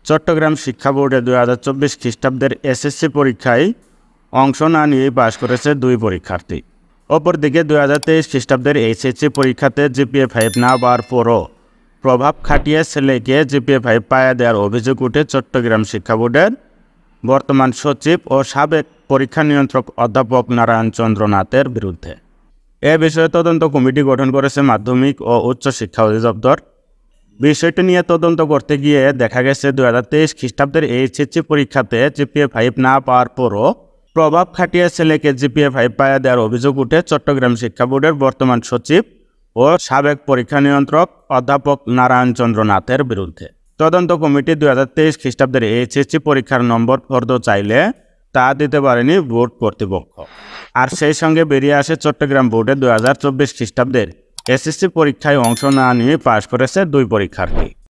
চট্টগ্রাম শিক্ষা বোর্ডে 2024 খ্রিস্টাব্দের এসএসসি পরীক্ষায় অংশ না নিয়ে পাশ করেছে 2 পরীক্ষার্থী। অপরদিকে 2023 খ্রিস্টাব্দের এইচএসসি পরীক্ষাতে জিপিএ 5 না পাওয়ার পরও প্রভাব খাটিয়ে ছেলেকে জিপিএ 5 পাইয়ে দেওয়ার অভিযোগ উঠে চট্টগ্রাম শিক্ষা বোর্ডের বর্তমান সচিব ও সাবেক পরীক্ষা নিয়ন্ত্রক অধ্যাপক নারায়ণ চন্দ্র নাথের বিরুদ্ধে। এ বিষয়ে তদন্ত কমিটি গঠন করেছে মাধ্যমিক ও উচ্চ শিক্ষা অধিদপ্তর। বিষয়টি নিয়ে তদন্ত করতে গিয়ে দেখা গেছে 2023 খ্রিস্টাব্দের এইচএসসি পরীক্ষাতে জিপিএ 5 না পাওয়ার পরও প্রভাব খাটিয়ে ছেলেকে জিপিএ 5 পাইয়ে দেওয়ার অভিযোগ উঠে চট্টগ্রাম শিক্ষা বোর্ডের বর্তমান সচিব ও সাবেক পরীক্ষা নিয়ন্ত্রক অধ্যাপক নারায়ণ চন্দ্র নাথের বিরুদ্ধে। তদন্ত কমিটি 2023 খ্রিস্টাব্দের এইচএসসি পরীক্ষার নম্বর ফর্দ চাইলে তা দিতে পারেনি বোর্ড কর্তৃপক্ষ। আর সেই সঙ্গে বেরিয়ে আসে চট্টগ্রাম বোর্ডে 2024 খ্রিস্টাব্দের এসএসসি পরীক্ষায় অংশ না নিয়ে পাশ করেছে 2 পরীক্ষার্থী।